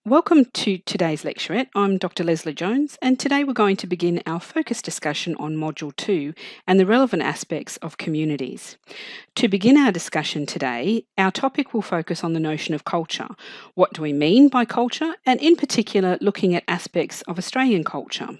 Welcome to today's lecturette. I'm Dr. Leslie Jones, and today we're going to begin our focus discussion on Module 2 and the relevant aspects of communities. To begin our discussion today, our topic will focus on the notion of culture. What do we mean by culture, and in particular, looking at aspects of Australian culture.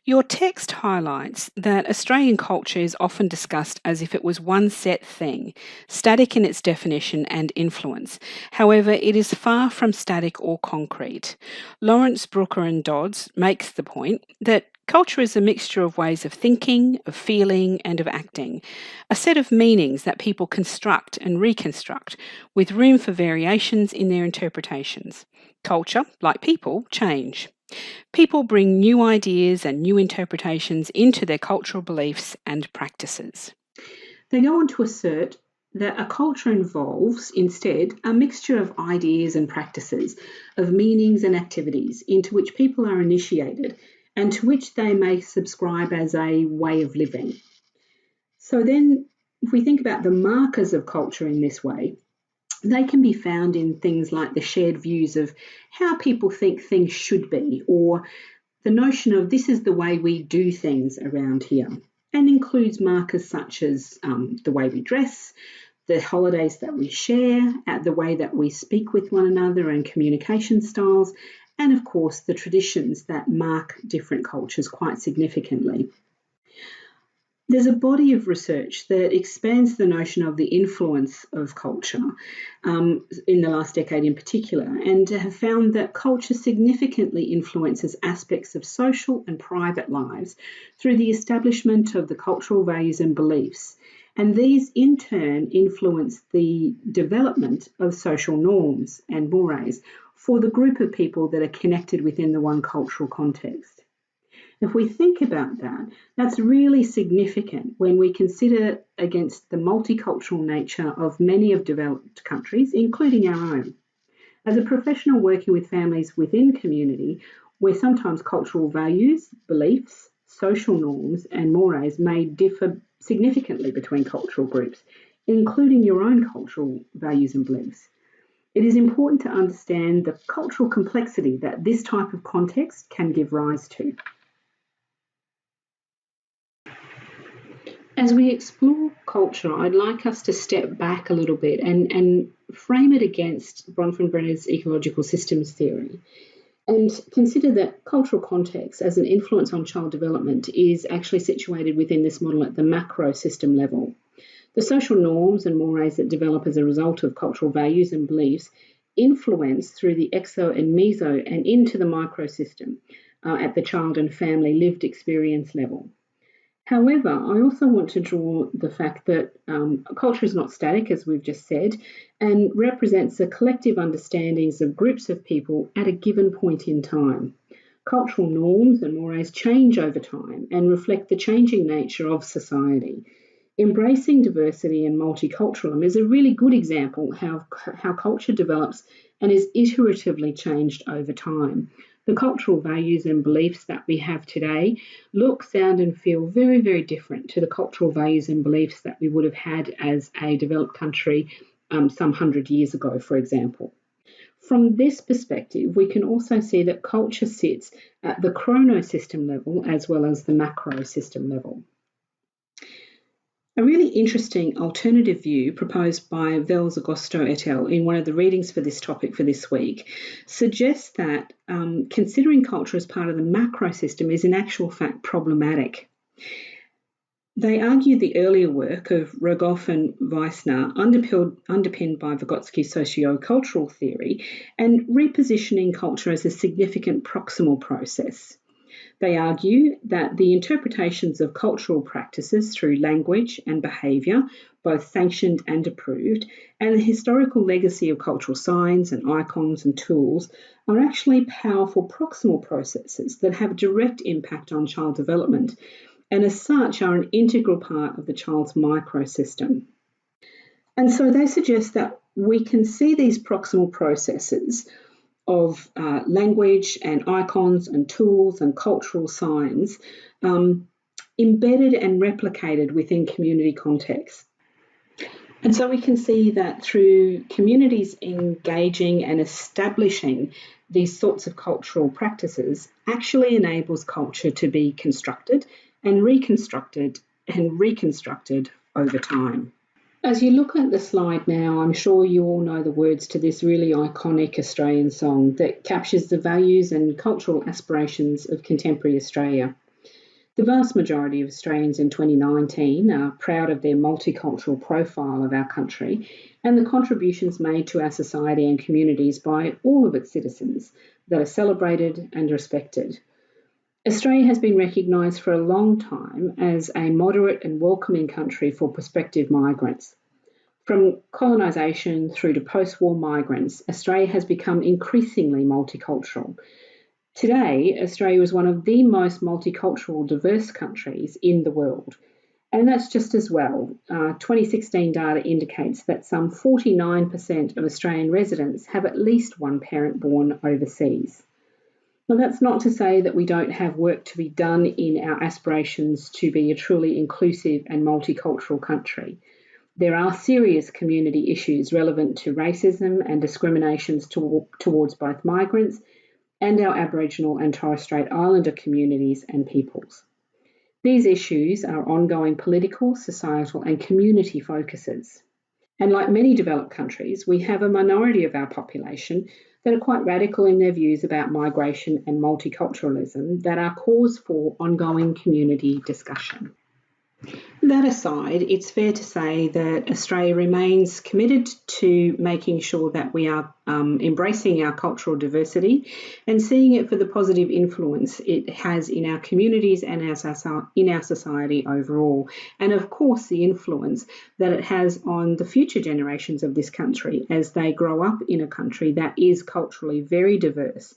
Your text highlights that Australian culture is often discussed as if it was one set thing, static in its definition and influence. However, it is far from static or concrete. Lawrence, Brooker and Dodds makes the point that culture is a mixture of ways of thinking, of feeling and of acting, a set of meanings that people construct and reconstruct, with room for variations in their interpretations. Culture, like people, change. People bring new ideas and new interpretations into their cultural beliefs and practices. They go on to assert that a culture involves, instead, a mixture of ideas and practices, of meanings and activities into which people are initiated and to which they may subscribe as a way of living. So then, if we think about the markers of culture in this way, they can be found in things like the shared views of how people think things should be, or the notion of this is the way we do things around here, and includes markers such as the way we dress, the holidays that we share, the way that we speak with one another and communication styles, and of course the traditions that mark different cultures quite significantly. There's a body of research that expands the notion of the influence of culture in the last decade in particular, and have found that culture significantly influences aspects of social and private lives through the establishment of the cultural values and beliefs. And these in turn influence the development of social norms and mores for the group of people that are connected within the one cultural context. If we think about that, that's really significant when we consider against the multicultural nature of many of developed countries, including our own. As a professional working with families within community, where sometimes cultural values, beliefs, social norms and mores may differ significantly between cultural groups, including your own cultural values and beliefs. It is important to understand the cultural complexity that this type of context can give rise to. As we explore culture, I'd like us to step back a little bit and frame it against Bronfenbrenner's ecological systems theory, and consider that cultural context as an influence on child development is actually situated within this model at the macro system level. The social norms and mores that develop as a result of cultural values and beliefs influence through the exo and meso and into the microsystem at the child and family lived experience level. However, I also want to draw the fact that culture is not static, as we've just said, and represents the collective understandings of groups of people at a given point in time. Cultural norms and mores change over time and reflect the changing nature of society. Embracing diversity and multiculturalism is a really good example of how culture develops and is iteratively changed over time. The cultural values and beliefs that we have today look, sound and feel very, very different to the cultural values and beliefs that we would have had as a developed country some 100 years ago, for example. From this perspective, we can also see that culture sits at the chronosystem level as well as the macro system level. A really interesting alternative view proposed by Vels Agosto et al. In one of the readings for this topic for this week suggests that considering culture as part of the macro system is in actual fact problematic. They argue the earlier work of Rogoff and Wiesner, underpinned by Vygotsky's socio-cultural theory, and repositioning culture as a significant proximal process. They argue that the interpretations of cultural practices through language and behaviour, both sanctioned and approved, and the historical legacy of cultural signs and icons and tools are actually powerful proximal processes that have direct impact on child development, and as such are an integral part of the child's microsystem. And so they suggest that we can see these proximal processes of language and icons and tools and cultural signs embedded and replicated within community contexts. And so we can see that through communities engaging and establishing these sorts of cultural practices actually enables culture to be constructed and reconstructed over time. As you look at the slide now, I'm sure you all know the words to this really iconic Australian song that captures the values and cultural aspirations of contemporary Australia. The vast majority of Australians in 2019 are proud of their multicultural profile of our country and the contributions made to our society and communities by all of its citizens that are celebrated and respected. Australia has been recognised for a long time as a moderate and welcoming country for prospective migrants. From colonisation through to post-war migrants, Australia has become increasingly multicultural. Today, Australia is one of the most multicultural, diverse countries in the world. And that's just as well. 2016 data indicates that some 49% of Australian residents have at least one parent born overseas. Now, that's not to say that we don't have work to be done in our aspirations to be a truly inclusive and multicultural country. There are serious community issues relevant to racism and discriminations towards both migrants and our Aboriginal and Torres Strait Islander communities and peoples. These issues are ongoing political, societal, and community focuses. And like many developed countries, we have a minority of our population that are quite radical in their views about migration and multiculturalism that are cause for ongoing community discussion. That aside, it's fair to say that Australia remains committed to making sure that we are embracing our cultural diversity and seeing it for the positive influence it has in our communities and in our society overall. And of course, the influence that it has on the future generations of this country as they grow up in a country that is culturally very diverse.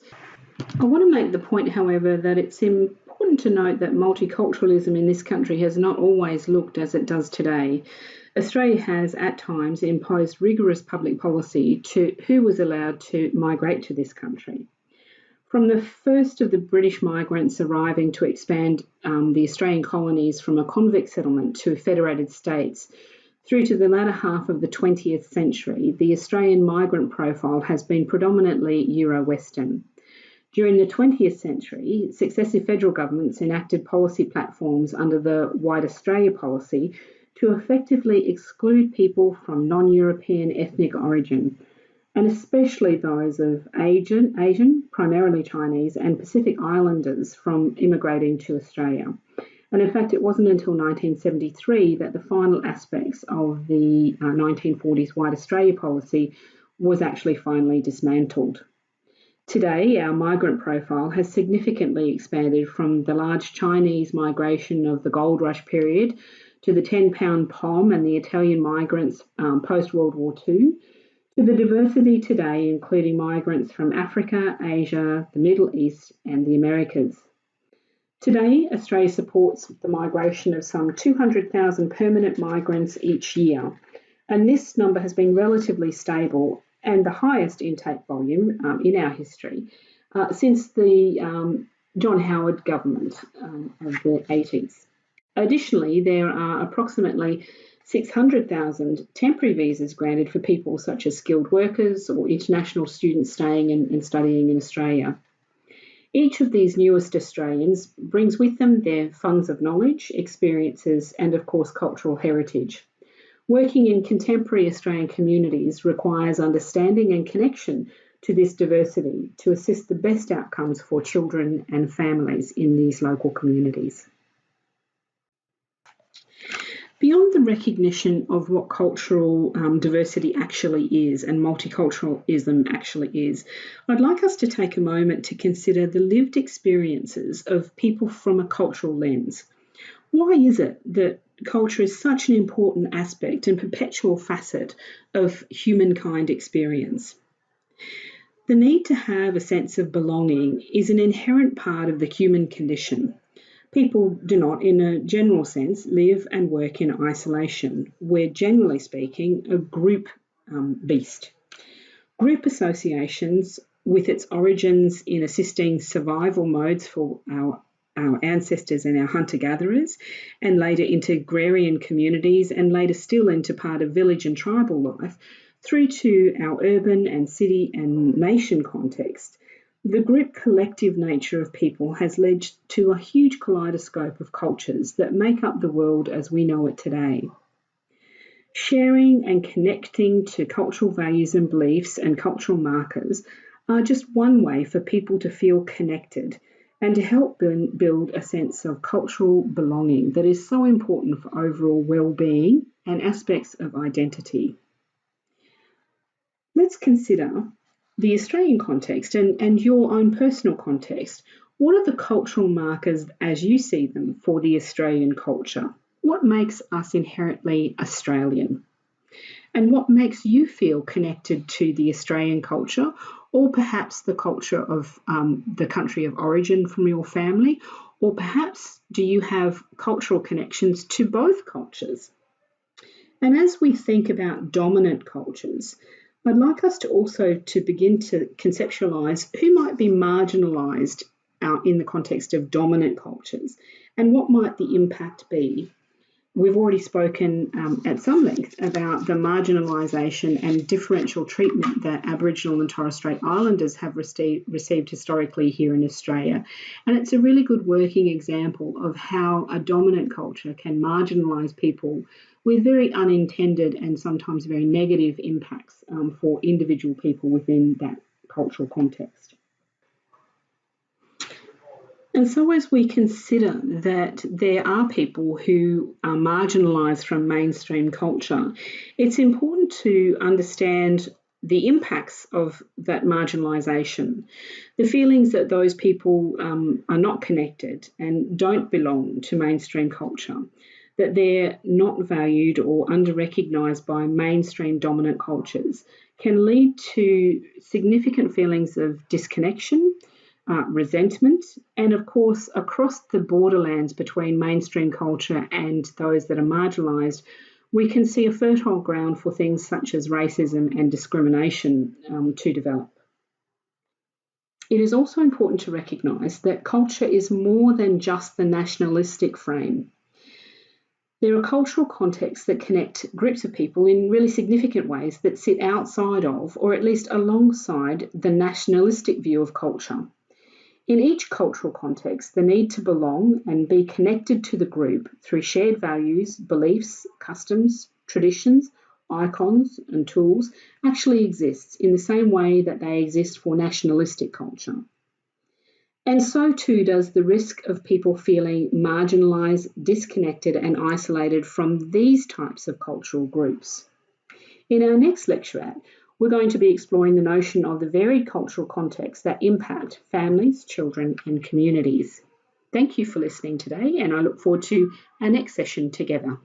I want to make the point, however, that it's important to note that multiculturalism in this country has not always looked as it does today. Australia has at times imposed rigorous public policy to who was allowed to migrate to this country. From the first of the British migrants arriving to expand the Australian colonies from a convict settlement to federated states, through to the latter half of the 20th century, the Australian migrant profile has been predominantly Euro-Western. During the 20th century, successive federal governments enacted policy platforms under the White Australia policy to effectively exclude people from non-European ethnic origin, and especially those of Asian, primarily Chinese, and Pacific Islanders from immigrating to Australia. And in fact, it wasn't until 1973 that the final aspects of the 1940s White Australia policy was actually finally dismantled. Today, our migrant profile has significantly expanded from the large Chinese migration of the gold rush period to the 10-pound POM and the Italian migrants post-World War II, to the diversity today, including migrants from Africa, Asia, the Middle East, and the Americas. Today, Australia supports the migration of some 200,000 permanent migrants each year, and this number has been relatively stable and the highest intake volume in our history since the John Howard government of the 80s. Additionally, there are approximately 600,000 temporary visas granted for people such as skilled workers or international students staying and studying in Australia. Each of these newest Australians brings with them their funds of knowledge, experiences, and of course, cultural heritage. Working in contemporary Australian communities requires understanding and connection to this diversity to assist the best outcomes for children and families in these local communities. Beyond the recognition of what cultural diversity actually is and multiculturalism actually is, I'd like us to take a moment to consider the lived experiences of people from a cultural lens. Why is it that culture is such an important aspect and perpetual facet of humankind experience? The need to have a sense of belonging is an inherent part of the human condition. People do not, in a general sense, live and work in isolation. We're, generally speaking, a group beast. Group associations, with its origins in assisting survival modes for our our ancestors and our hunter-gatherers, and later into agrarian communities, and later still into part of village and tribal life, through to our urban and city and nation context, the group collective nature of people has led to a huge kaleidoscope of cultures that make up the world as we know it today. Sharing and connecting to cultural values and beliefs and cultural markers are just one way for people to feel connected and to help build a sense of cultural belonging that is so important for overall well-being and aspects of identity. Let's consider the Australian context and your own personal context. What are the cultural markers as you see them for the Australian culture? What makes us inherently Australian? And what makes you feel connected to the Australian culture, or perhaps the culture of the country of origin from your family? Or perhaps do you have cultural connections to both cultures? And as we think about dominant cultures, I'd like us to also to begin to conceptualise who might be marginalised in the context of dominant cultures and what might the impact be. We've already spoken at some length about the marginalisation and differential treatment that Aboriginal and Torres Strait Islanders have received historically here in Australia. And it's a really good working example of how a dominant culture can marginalise people with very unintended and sometimes very negative impacts for individual people within that cultural context. And so as we consider that there are people who are marginalised from mainstream culture, it's important to understand the impacts of that marginalisation, the feelings that those people are not connected and don't belong to mainstream culture, that they're not valued or under-recognised by mainstream dominant cultures, can lead to significant feelings of disconnection, resentment, and of course across the borderlands between mainstream culture and those that are marginalised, we can see a fertile ground for things such as racism and discrimination to develop. It is also important to recognise that culture is more than just the nationalistic frame. There are cultural contexts that connect groups of people in really significant ways that sit outside of, or at least alongside, the nationalistic view of culture. In each cultural context, the need to belong and be connected to the group through shared values, beliefs, customs, traditions, icons and tools actually exists in the same way that they exist for nationalistic culture. And so too does the risk of people feeling marginalised, disconnected and isolated from these types of cultural groups. In our next lecturette, we're going to be exploring the notion of the varied cultural contexts that impact families, children and communities. Thank you for listening today, and I look forward to our next session together.